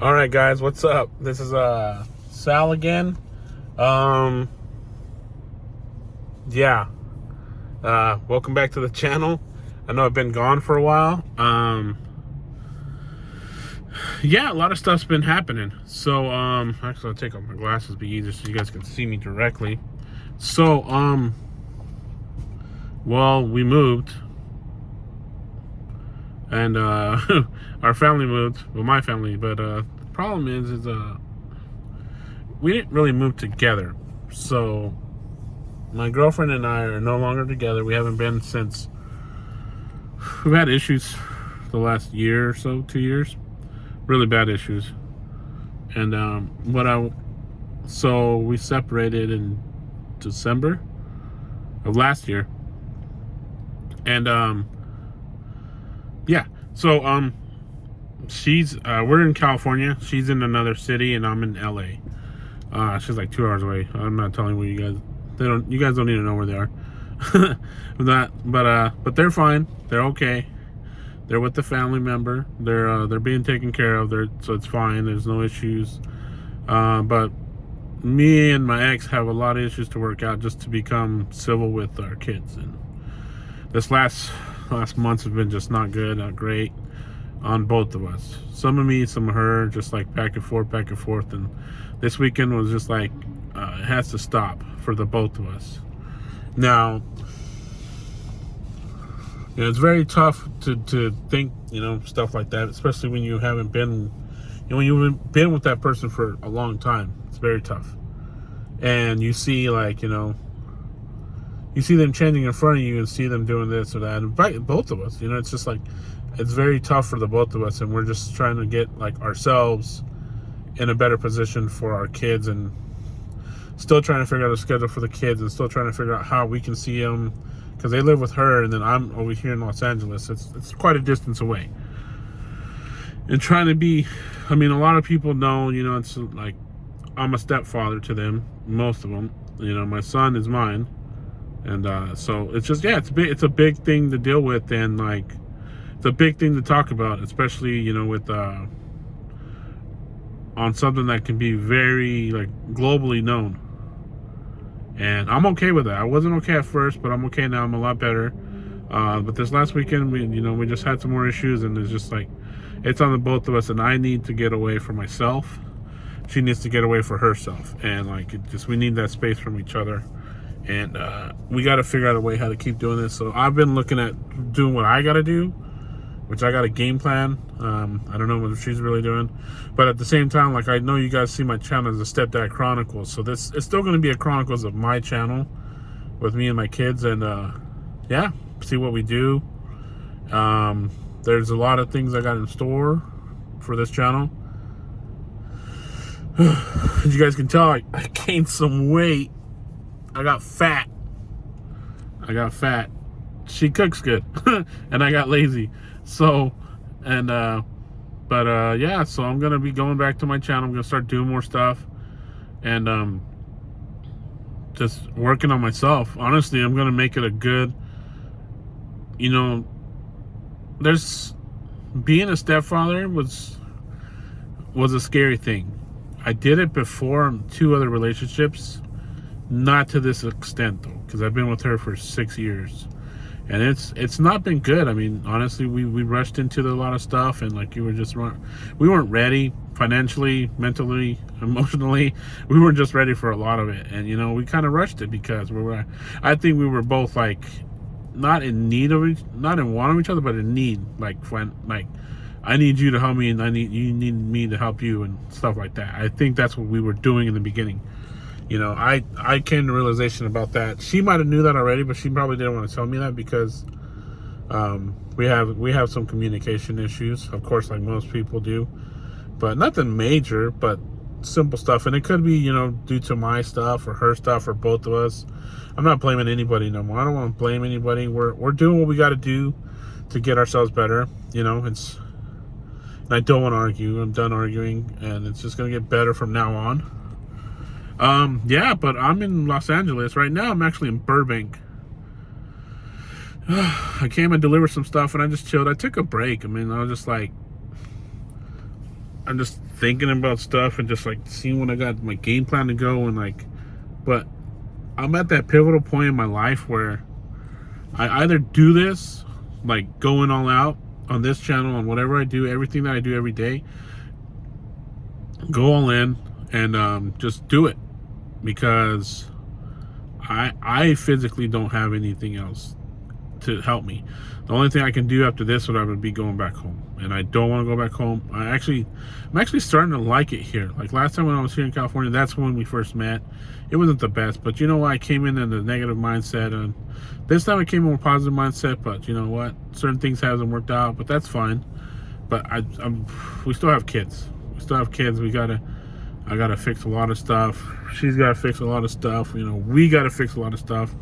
All right, guys, what's up? This is Sal again. Um, yeah. Welcome back to the channel. I know I've been gone for a while. Yeah, a lot of stuff's been happening. So, actually, I'll take off my glasses, be easier so you guys can see me directly. So, well, we moved, and our family moved. Well, my family, but the problem is we didn't really move together. So my girlfriend and I are no longer together. We haven't been since. We've had issues the last year or so, 2 years, really bad issues. And so we separated in December of last year. And yeah, so she's we're in California. She's in another city, and I'm in LA. She's like 2 hours away. I'm not telling where you guys. You guys don't need to know where they are. But they're fine. They're okay. They're with the family member. They're being taken care of. So it's fine. There's no issues. But me and my ex have a lot of issues to work out just to become civil with our kids. And this last months have been just not good, not great on both of us. Some of me, some of her, just like back and forth. And this weekend was just like, it has to stop for the both of us. Now, it's very tough to think, stuff like that, especially when you haven't been, when you've been with that person for a long time. It's very tough. And you see, you see them changing in front of you and see them doing this or that. And both of us, it's just like, it's very tough for the both of us. And we're just trying to get ourselves in a better position for our kids, and still trying to figure out a schedule for the kids, and still trying to figure out how we can see them, because they live with her and then I'm over here in Los Angeles. It's quite a distance away. And trying to be, a lot of people know, it's like I'm a stepfather to them, most of them. My son is mine. And so it's just, it's a big thing to deal with, and it's a big thing to talk about, especially, with on something that can be very globally known. And I'm okay with that. I wasn't okay at first, but I'm okay now. I'm a lot better. But this last weekend, we just had some more issues, and it's just it's on the both of us. And I need to get away for myself. She needs to get away for herself. And we need that space from each other. And we got to figure out a way how to keep doing this. So I've been looking at doing what I got to do, which I got a game plan. I don't know what she's really doing. But at the same time, I know you guys see my channel as a Stepdad Chronicles. So it's still going to be a Chronicles of my channel with me and my kids. And see what we do. There's a lot of things I got in store for this channel. As you guys can tell, I gained some weight. I got fat. She cooks good. And I got lazy. So, and, so I'm going to be going back to my channel. I'm going to start doing more stuff. And, just working on myself. Honestly, I'm going to make it a good, there's, being a stepfather was a scary thing. I did it before in 2 other relationships. Not to this extent, though, because I've been with her for 6 years, and it's not been good. Honestly, we rushed into a lot of stuff, and we weren't ready financially, mentally, emotionally. We weren't just ready for a lot of it, and we kind of rushed it because I think we were both not in want of each other, but in need. I need you to help me, and you need me to help you, and stuff like that. I think that's what we were doing in the beginning. I came to realization about that. She might have knew that already, but she probably didn't want to tell me that because we have some communication issues, of course, like most people do. But nothing major, but simple stuff. And it could be, due to my stuff or her stuff or both of us. I'm not blaming anybody no more. I don't want to blame anybody. We're doing what we got to do to get ourselves better. And I don't want to argue. I'm done arguing, and it's just going to get better from now on. But I'm in Los Angeles right now. I'm actually in Burbank. I came and delivered some stuff, and I just chilled. I took a break. I was just I'm just thinking about stuff and just like seeing when I got my game plan to go and like, but I'm at that pivotal point in my life where I either do this, like going all out on this channel, on whatever I do, everything that I do every day, go all in and just do it, because I physically don't have anything else to help me. The only thing I can do after this would be going back home, and I don't want to go back home. I'm actually starting to like it here. Like last time when I was here in California, that's when we first met. It wasn't the best, but you know what? I came in a negative mindset, and this time I came in with a positive mindset. But you know what? Certain things hasn't worked out, but that's fine. But we still have kids. We still have kids. I gotta fix a lot of stuff. She's gotta fix a lot of stuff. You know, we gotta fix a lot of stuff.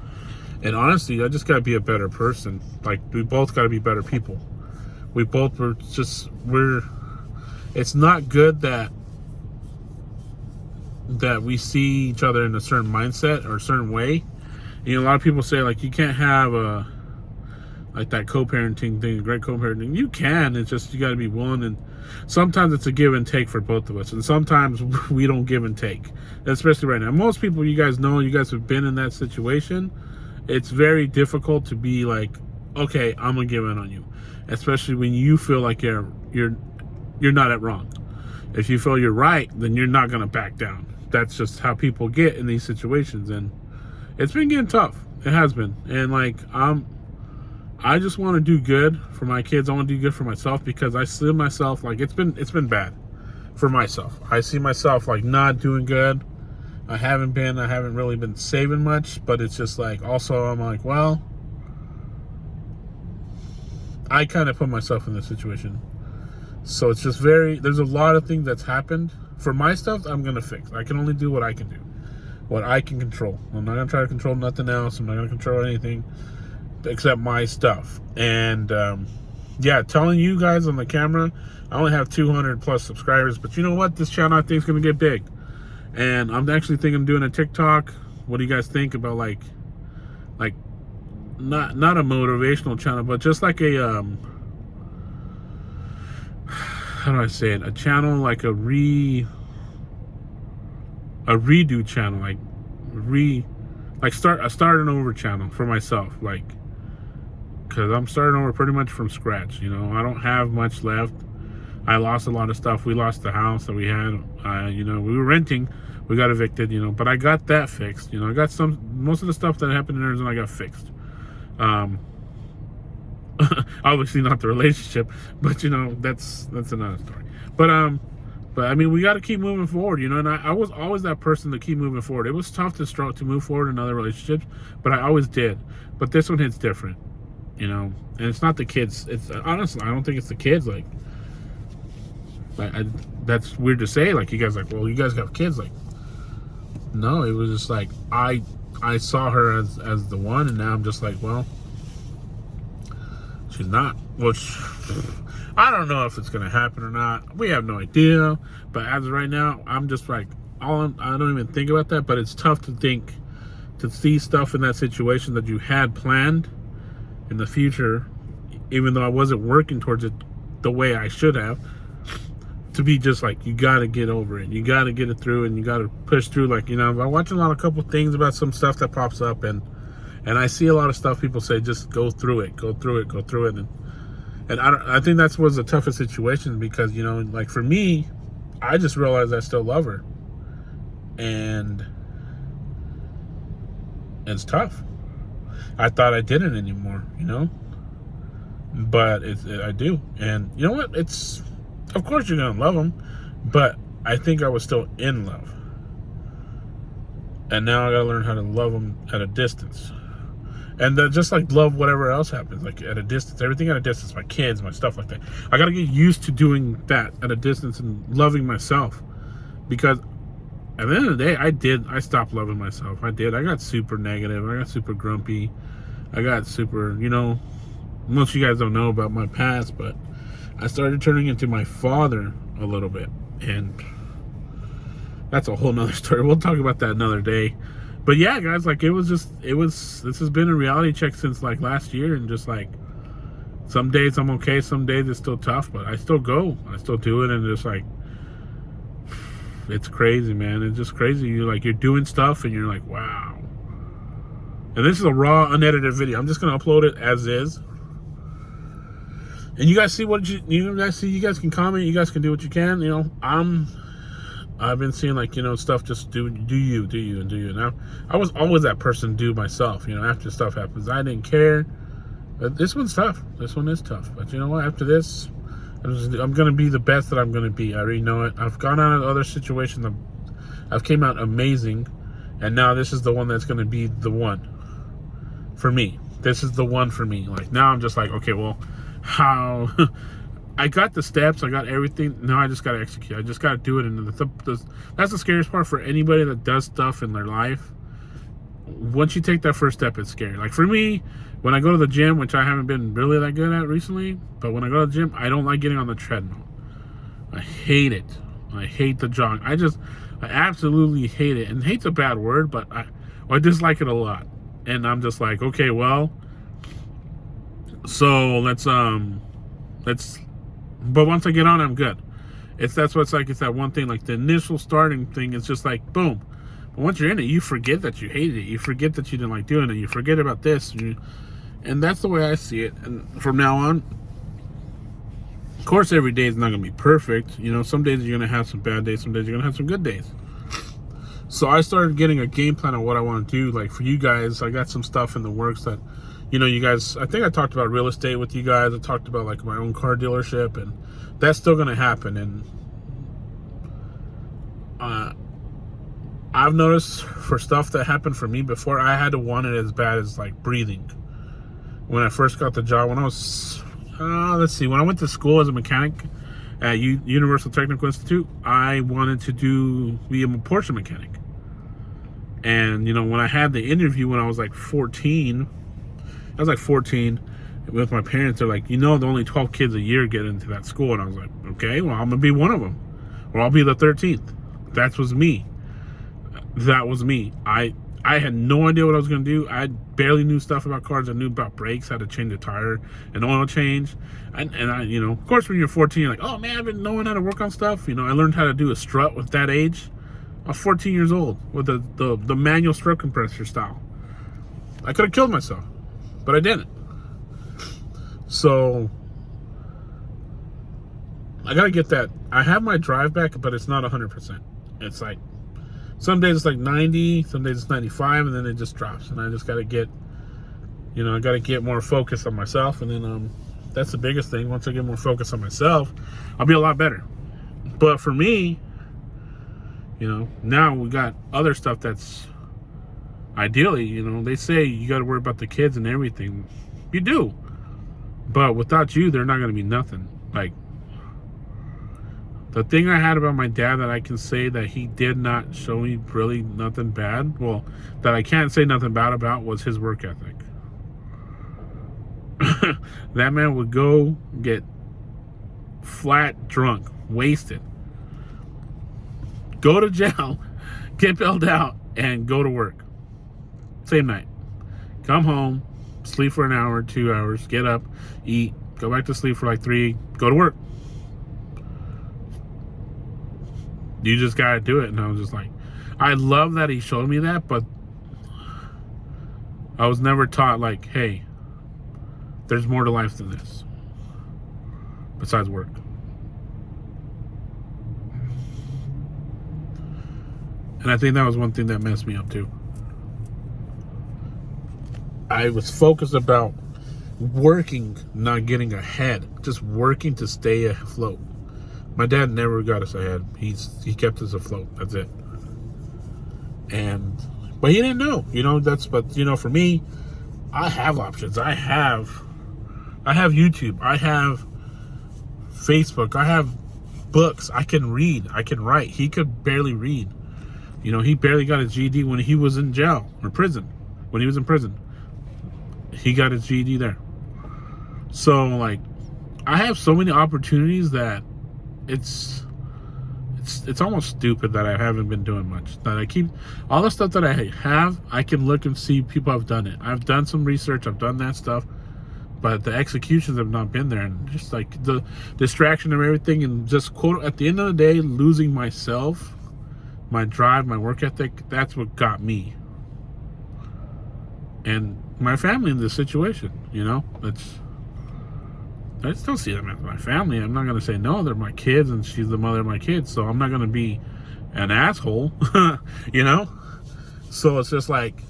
And honestly, I just gotta be a better person. Like, we both gotta be better people. It's not good that we see each other in a certain mindset or a certain way. You know, a lot of people say, like, you can't have like that co-parenting thing, great co-parenting. You can, it's just you gotta be willing, and sometimes it's a give and take for both of us, and sometimes we don't give and take, especially right now. Most people, you guys know, you guys have been in that situation. It's very difficult to be like, okay, I'm gonna give in on you, especially when you feel like you're not at wrong. If you feel you're right, then you're not gonna back down. That's just how people get in these situations, and it's been getting tough. It has been, and like I just want to do good for my kids. I want to do good for myself, because I see myself like it's been bad for myself. I see myself like not doing good. I haven't really been saving much, but it's just like, also I'm like, well, I kind of put myself in this situation. So it's just there's a lot of things that's happened. For my stuff, I'm going to fix. I can only do what I can do, what I can control. I'm not going to try to control nothing else. I'm not going to control anything except my stuff. And yeah, telling you guys on the camera, I only have 200 plus subscribers, but you know what? This channel I think is going to get big. And I'm actually thinking of doing a TikTok. What do you guys think about like not a motivational channel, but just like a how do I say it? A channel like a redo channel, start an over channel for myself, like, because I'm starting over pretty much from scratch. You know, I don't have much left. I lost a lot of stuff. We lost the house that we had. You know, we were renting. We got evicted, you know, but I got that fixed. You know, I got most of the stuff that happened in Arizona, I got fixed. Obviously not the relationship, but you know, that's another story. But I mean, we got to keep moving forward, you know, and I was always that person to keep moving forward. It was tough to move forward in other relationships, but I always did. But this one hits different, you know, and it's not the kids. It's honestly, I don't think it's the kids. Like that's weird to say. Like, you guys like, well, you guys have kids. Like, no, it was just like I saw her as the one, and now I'm just like, well, she's not. Which I don't know if it's gonna happen or not. We have no idea. But as of right now, I'm just like, I don't even think about that. But it's tough to see stuff in that situation that you had planned in the future, even though I wasn't working towards it the way I should have. To be just like, you got to get over it. You got to get it through, and you got to push through. Like, you know, I'm watching a couple things about some stuff that pops up, and I see a lot of stuff people say, just go through it, go through it. And I think that was the toughest situation, because, you know, like for me, I just realized I still love her, and it's tough. I thought I didn't anymore, you know, but I do. And you know what? Of course you're gonna love them, but I think I was still in love, and now I gotta learn how to love them at a distance, and just like love whatever else happens, like at a distance, everything at a distance, my kids, my stuff like that. I gotta get used to doing that at a distance and loving myself, because at the end of the day, I stopped loving myself. I got super negative. I got super grumpy. I got super, you know, most of you guys don't know about my past, but I started turning into my father a little bit, and that's a whole nother story. We'll talk about that another day. But yeah, guys, like this has been a reality check since like last year, and just like some days I'm okay, some days it's still tough, but I still go, I still do it, and just like It's crazy, man. It's just crazy. You're doing stuff and you're like, wow. And this is a raw, unedited video. I'm just gonna upload it as is. And you guys see what you guys see. You guys can comment. You guys can do what you can. I've been seeing stuff. Just do you. Now I was always that person. Do myself. After stuff happens, I didn't care. But this one's tough. This one is tough. But you know what? After this, I'm gonna be the best that I'm gonna be. I already know it. I've gone out of other situations. I've came out amazing, and now this is the one that's gonna be the one for me. This is the one for me. Like now, I'm just like, okay, well, how? I got the steps. I got everything. Now I just gotta execute. I just gotta do it. And that's the scariest part for anybody that does stuff in their life. Once you take that first step, it's scary. Like for me, when I go to the gym, which I haven't been really that good at recently, but when I go to the gym, I don't like getting on the treadmill. I hate it. I hate the jog. I absolutely hate it. And hate's a bad word, but I dislike it a lot. And I'm just like, okay, well, so let's, but once I get on, I'm good. It's that one thing, like the initial starting thing is just like, boom. But once you're in it, you forget that you hated it. You forget that you didn't like doing it. You forget about this. And that's the way I see it. And from now on, of course, every day is not going to be perfect. Some days you're going to have some bad days. Some days you're going to have some good days. So I started getting a game plan on what I want to do. Like for you guys, I got some stuff in the works that, you guys, I think I talked about real estate with you guys. I talked about like my own car dealership, and that's still going to happen. And I've noticed for stuff that happened for me before, I had to want it as bad as like breathing. When I first got the job, when I was, when I went to school as a mechanic at Universal Technical Institute, I wanted to be a Porsche mechanic. And, when I had the interview when I was like 14, with my parents, they're like, only 12 kids a year get into that school. And I was like, okay, well, I'm going to be one of them. Or I'll be the 13th. That was me. I had no idea what I was going to do. I barely knew stuff about cars. I knew about brakes, how to change a tire, an oil change. And I, of course, when you're 14, you're like, oh, man, I've been knowing how to work on stuff. I learned how to do a strut with that age. I was 14 years old with the manual strut compressor style. I could have killed myself, but I didn't. So I got to get that. I have my drive back, but it's not 100%. It's like, some days it's like 90, some days it's 95, and then it just drops. And I just got to get, I got to get more focus on myself. And then that's the biggest thing. Once I get more focus on myself, I'll be a lot better. But for me, now we got other stuff that's ideally, they say you got to worry about the kids and everything. You do. But without you, they're not going to be nothing. Like, the thing I had about my dad that I can say that he did not show me really nothing bad, well, that I can't say nothing bad about, was his work ethic. That man would go get flat drunk, wasted, go to jail, get bailed out, and go to work. Same night. Come home, sleep for an hour, 2 hours, get up, eat, go back to sleep for like 3, go to work. You just gotta do it. And I was just like, I love that he showed me that, but I was never taught like, hey, there's more to life than this besides work. And I think that was one thing that messed me up too. I was focused about working, not getting ahead, just working to stay afloat. My dad never got us ahead. He kept us afloat. That's it. But he didn't know. But for me, I have options. I have YouTube. I have Facebook. I have books. I can read. I can write. He could barely read. He barely got his GED when he was in jail or prison. When he was in prison, he got his GED there. So like, I have so many opportunities that it's almost stupid that I haven't been doing much. That I keep all the stuff that I have, I can look and see people have done it. I've done some research, I've done that stuff, but the executions have not been there. And just like the distraction of everything, and just quote at the end of the day, losing myself my drive, my work ethic, that's what got me. And my family in this situation, you know, I still see them as my family. I'm not going to say no, they're my kids and she's the mother of my kids. So I'm not going to be an asshole, you know? So it's just like,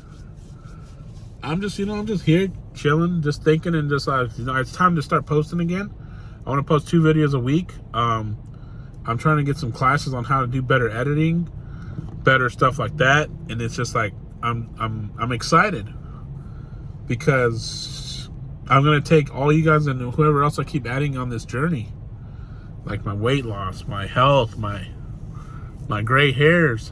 I'm just here chilling, just thinking, and just it's time to start posting again. I want to post 2 videos a week. I'm trying to get some classes on how to do better editing, better stuff like that. And it's just like, I'm excited because I'm going to take all you guys and whoever else I keep adding on this journey, like my weight loss, my health, my gray hairs.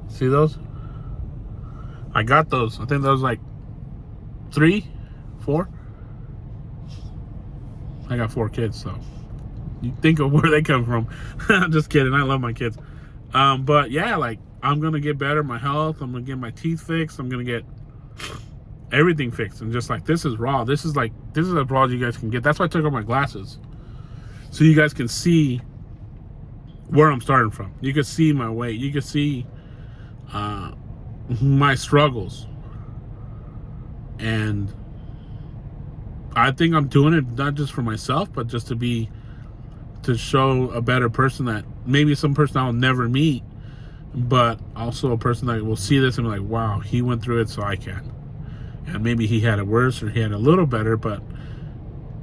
See those? I got those. I think those like 3, 4. I got 4 kids, so you think of where they come from. Just kidding. I love my kids. But yeah, like I'm gonna get better. My health. I'm gonna get my teeth fixed. I'm gonna get everything fixed. And just like, this is raw. This is as raw as you guys can get. That's why I took off my glasses, so you guys can see where I'm starting from. You can see my weight. You can see my struggles. And I think I'm doing it not just for myself, but just to show a better person, that maybe some person I'll never meet, but also a person that will see this and be like, wow, he went through it, so I can. And maybe he had it worse or he had it a little better, but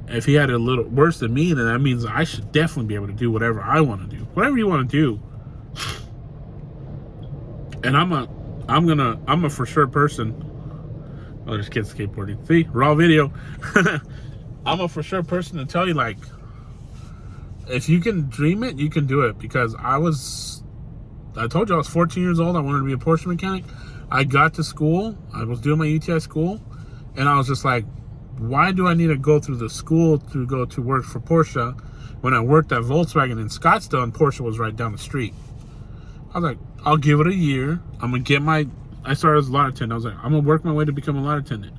if he had it a little worse than me, then that means I should definitely be able to do whatever I want to do. Whatever you want to do. And I'm a for sure person. Oh, there's kids skateboarding. See? Raw video. I'm a for sure person to tell you, like, if you can dream it, you can do it. Because I told you I was 14 years old. I wanted to be a Porsche mechanic. I got to school. I was doing my UTI school. And I was just like, why do I need to go through the school to go to work for Porsche when I worked at Volkswagen in Scottsdale and Porsche was right down the street? I was like, I'll give it a year. I'm going to get I started as a lot attendant. I was like, I'm going to work my way to become a lot attendant.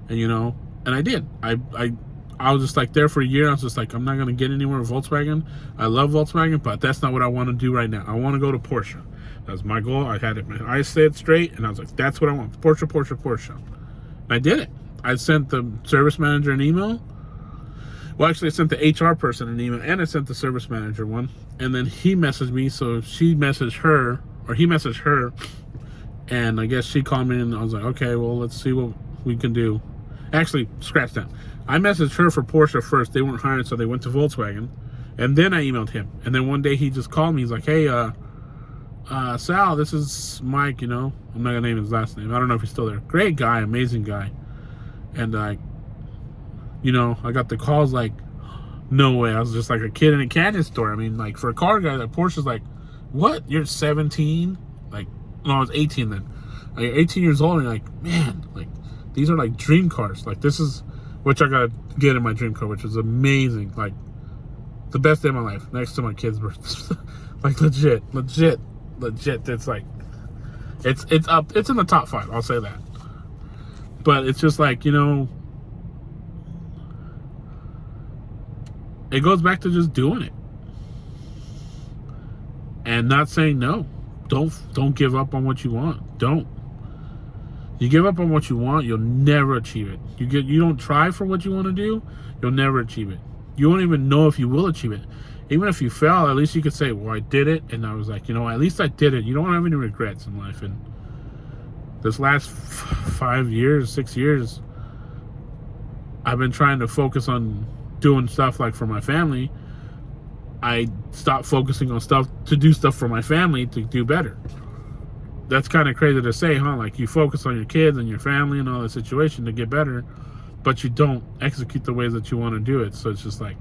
And, you know, and I did. I was just like there for a year. I was just like, I'm not going to get anywhere with Volkswagen. I love Volkswagen, but that's not what I want to do right now. I want to go to Porsche. That was my goal. I had it. My eyes stayed straight, and I was like, that's what I want. Porsche, Porsche, Porsche. And I did it. I sent the service manager an email. Well, actually, I sent the HR person an email, and I sent the service manager one. And then he messaged me, so he messaged her, and I guess she called me, and I was like, okay, well, let's see what we can do. Actually, scratch that. I messaged her for Porsche first. They weren't hired, so they went to Volkswagen. And then I emailed him. And then one day he just called me. He's like, hey, Sal, this is Mike, you know. I'm not going to name his last name. I don't know if he's still there. Great guy, amazing guy. And, you know, I got the calls like, no way. I was just like a kid in a candy store. I mean, like, for a car guy, that Porsche's like, what? You're 17? Like, no, I was 18 then. Like, you're 18 years old, and you're like, man, like, these are like dream cars. Like, this is, which I got to get in my dream car, which was amazing. Like, the best day of my life, next to my kids' birth. Like, legit. It's like, it's up, it's in the top 5, I'll say that. But it's just like, you know, it goes back to just doing it. And not saying no. Don't give up on what you want. Don't. You give up on what you want, you'll never achieve it. You don't try for what you want to do, you'll never achieve it. You won't even know if you will achieve it. Even if you fail, at least you could say, well, I did it, and I was like, you know, at least I did it. You don't have any regrets in life. And this last 5 years, 6 years, I've been trying to focus on doing stuff like for my family. I stopped focusing on stuff to do stuff for my family to do better. That's kind of crazy to say, huh? Like, you focus on your kids and your family and all the situation to get better, but you don't execute the ways that you want to do it. So it's just like,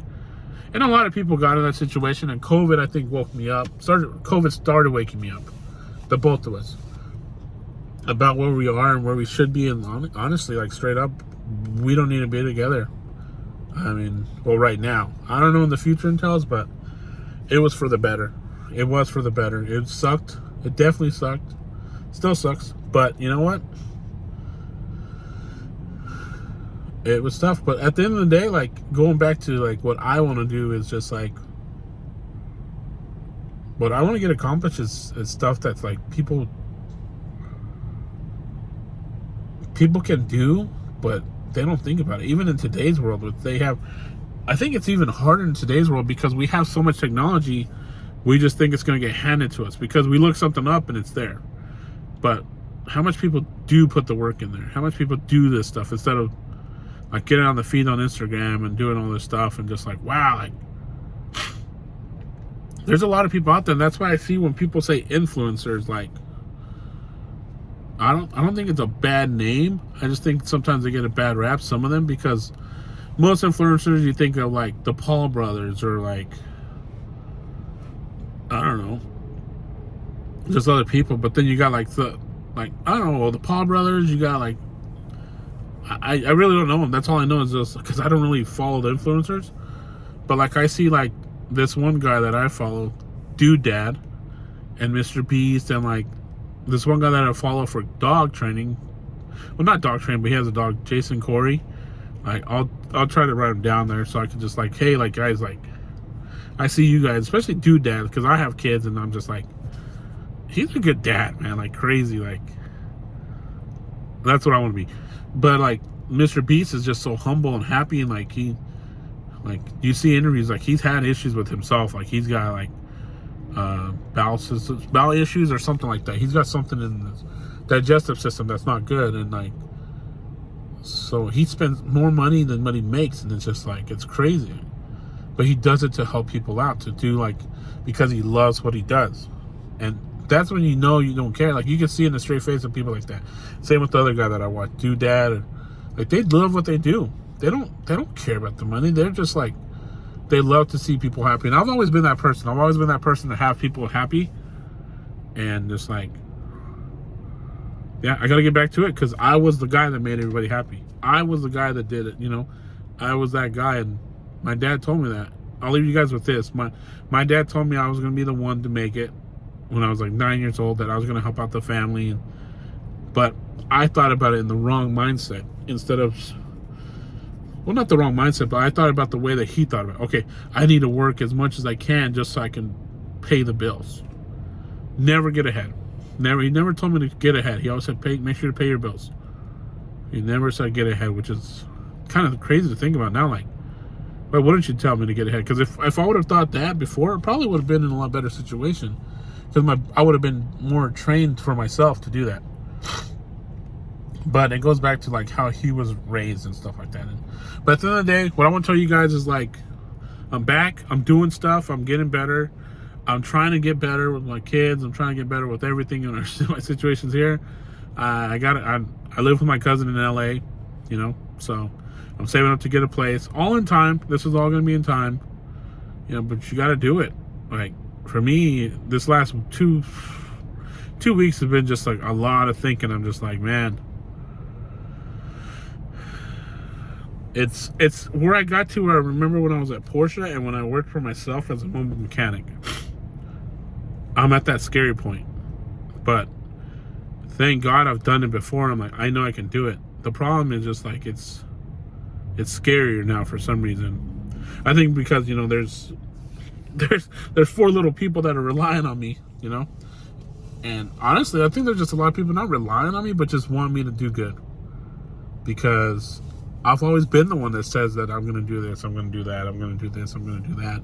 and a lot of people got in that situation, and COVID, I think, woke me up. COVID started waking me up, the both of us, about where we are and where we should be. And honestly, like, straight up, we don't need to be together. I mean, well, right now. I don't know when the future entails, but it was for the better. It was for the better. It sucked. It definitely sucked. Still sucks. But you know what? It was tough. But at the end of the day, like, going back to, like, what I want to do is just, like, What I want to get accomplished is stuff that's like people can do, but they don't think about it. Even in today's world, I think it's even harder in today's world because we have so much technology. We just think it's going to get handed to us because we look something up and it's there. But how much people do put the work in there? How much people do this stuff instead of like getting on the feed on Instagram and doing all this stuff and just like, wow, like there's a lot of people out there. And that's why I see when people say influencers, like I don't think it's a bad name. I just think sometimes they get a bad rap, some of them, because most influencers you think of like the Paul brothers or like, I don't know, just other people. But then you got like I don't know, the Paul brothers, you got like, I really don't know them. That's all I know is just because I don't really follow the influencers. But like I see like this one guy that I follow, Dude Dad, and Mr. Beast, and like this one guy that I follow for dog training. Well, not dog training, but he has a dog, Jason Corey. Like I'll try to write him down there so I can just like, hey, like guys, like I see you guys, especially Dude Dad, because I have kids and I'm just like, he's a good dad, man, like crazy, like that's what I want to be. But like Mr. Beast is just so humble and happy, and like you see interviews, like he's had issues with himself, like he's got like bowel issues or something like that. He's got something in his digestive system that's not good, and like so he spends more money than what he makes, and it's just like it's crazy. But he does it to help people out, to do like because he loves what he does, and that's when you know you don't care. Like you can see in the straight face of people like that. Same with the other guy that I watch, Dude Dad. Like they love what they do. They don't care about the money. They're just like, they love to see people happy. And I've always been that person. I've always been that person to have people happy. And just like, yeah, I got to get back to it because I was the guy that made everybody happy. I was the guy that did it, you know. I was that guy, and my dad told me that. I'll leave you guys with this. My dad told me I was going to be the one to make it when I was like 9 years old, that I was going to help out the family. But I thought about it in the wrong mindset instead of, well, not the wrong mindset, but I thought about the way that he thought about it. Okay, I need to work as much as I can just so I can pay the bills. Never get ahead. He never told me to get ahead. He always said, make sure to pay your bills. He never said get ahead, which is kind of crazy to think about now. Like, why wouldn't you tell me to get ahead? Because if I would have thought that before, I probably would have been in a lot better situation. Because I would have been more trained for myself to do that. But it goes back to like how he was raised and stuff like that. But at the end of the day, what I want to tell you guys is like, I'm back. I'm doing stuff. I'm getting better. I'm trying to get better with my kids. I'm trying to get better with everything in my situations here. I live with my cousin in LA, you know, so I'm saving up to get a place. All in time. This is all going to be in time, you know. But you got to do it. Like for me, this last two weeks have been just like a lot of thinking. I'm just like, man. It's where I got to where I remember when I was at Porsche and when I worked for myself as a mobile mechanic. I'm at that scary point. But thank God I've done it before. I'm like, I know I can do it. The problem is just like it's scarier now for some reason. I think because, you know, there's 4 little people that are relying on me, you know? And honestly, I think there's just a lot of people not relying on me, but just want me to do good. Because I've always been the one that says that I'm going to do this, I'm going to do that, I'm going to do this, I'm going to do that.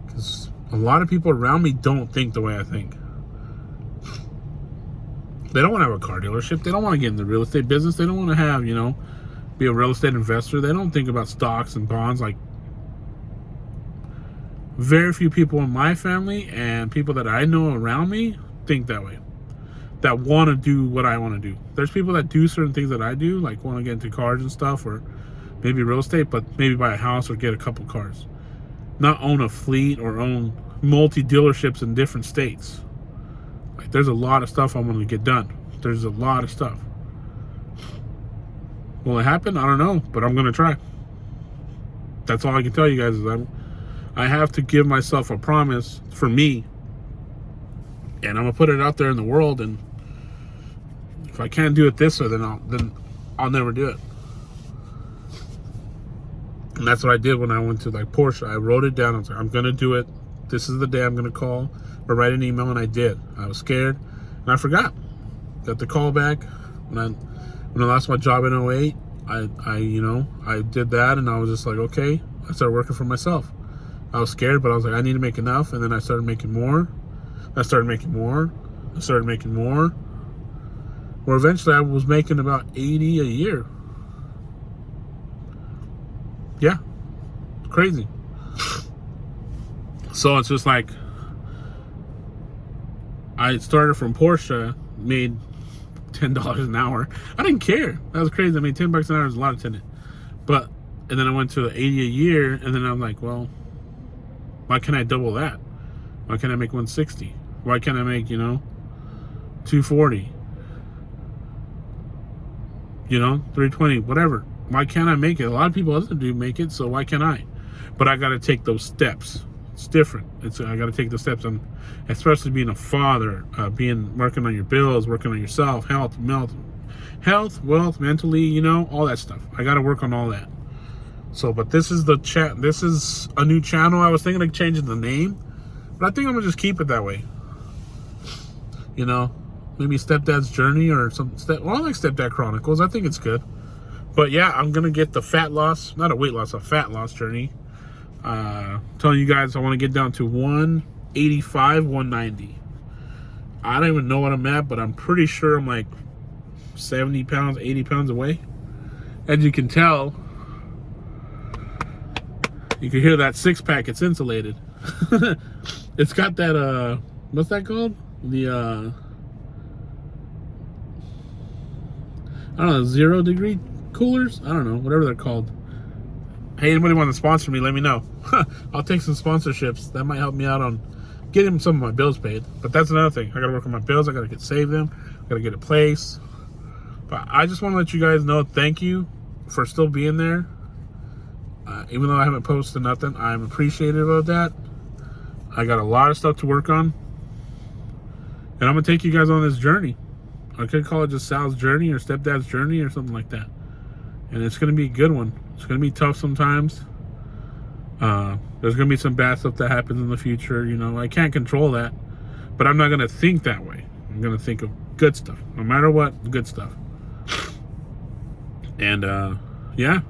Because a lot of people around me don't think the way I think. They don't want to have a car dealership. They don't want to get in the real estate business. They don't want to have, you know, be a real estate investor. They don't think about stocks and bonds. Like, very few people in my family and people that I know around me think that way. That want to do what I want to do. There's people that do certain things that I do, like want to get into cars and stuff, or maybe real estate, but maybe buy a house or get a couple cars. Not own a fleet or own multi-dealerships in different states. Like, there's a lot of stuff I want to get done. There's a lot of stuff. Will it happen? I don't know, but I'm going to try. That's all I can tell you guys is I have to give myself a promise for me, and I'm going to put it out there in the world, and if I can't do it this way, then I'll never do it. And that's what I did when I went to like Porsche. I wrote it down. I was like, I'm gonna do it this is the day I'm going to call or write an email, and I did. I was scared, and I forgot. Got the call back when I lost my job in 08. I did that, and I was just like, okay. I started working for myself. I was scared, but I was like, I need to make enough, and then I started making more. I started making more. I started making more. Where eventually I was making about 80 a year. Yeah, crazy. So it's just like, I started from Porsche, made $10 an hour. I didn't care. That was crazy. I mean, $10 an hour is a lot of tenant. But, and then I went to 80 a year, and then I'm like, well, why can't I double that? Why can't I make 160? Why can't I make, 240? 320, whatever. Why can't I make it? A lot of people other do make it, so why can't I? But I got to take those steps. It's different. I got to take the steps, and especially being a father, working on your bills, working on yourself, health, wealth, mentally, all that stuff. I got to work on all that. So, but this is the chat. This is a new channel. I was thinking of changing the name, but I think I'm gonna just keep it that way. Maybe Stepdad's Journey or I like Stepdad Chronicles. I think it's good. But yeah, I'm gonna get the fat loss, not a weight loss, a fat loss journey. Telling you guys I want to get down to 185, 190. I don't even know what I'm at, but I'm pretty sure I'm like 70 pounds, 80 pounds away. As you can tell, you can hear that six-pack. It's insulated. It's got that, what's that called? The, I don't know, 0 degree coolers? I don't know, whatever they're called. Hey, anybody want to sponsor me, let me know. I'll take some sponsorships. That might help me out on getting some of my bills paid. But that's another thing. I got to work on my bills. I got to save them. I got to get a place. But I just want to let you guys know, thank you for still being there. Even though I haven't posted nothing, I'm appreciative of that. I got a lot of stuff to work on. And I'm going to take you guys on this journey. I could call it just Sal's Journey or Stepdad's Journey or something like that. And it's going to be a good one. It's going to be tough sometimes. There's going to be some bad stuff that happens in the future. I can't control that. But I'm not going to think that way. I'm going to think of good stuff. No matter what, good stuff. And, yeah.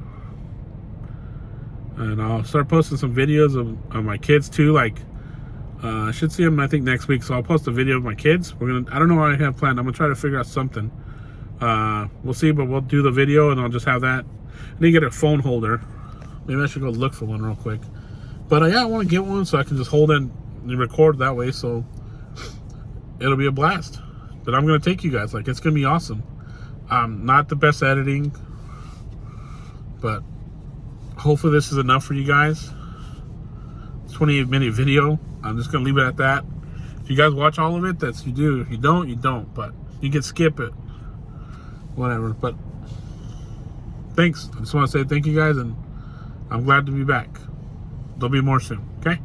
And I'll start posting some videos of my kids too. Like, I should see them, I think, next week. So I'll post a video of my kids. I don't know what I have planned. I'm going to try to figure out something. We'll see, but we'll do the video and I'll just have that. I need to get a phone holder. Maybe I should go look for one real quick. But yeah, I want to get one so I can just hold it and record that way. So it'll be a blast. But I'm going to take you guys. Like, it's going to be awesome. I'm not the best editing, but hopefully this is enough for you guys. 28-minute video. I'm just going to leave it at that. If you guys watch all of it, that's you do. If you don't, you don't. But you can skip it. Whatever. But thanks. I just want to say thank you guys, and I'm glad to be back. There'll be more soon. Okay?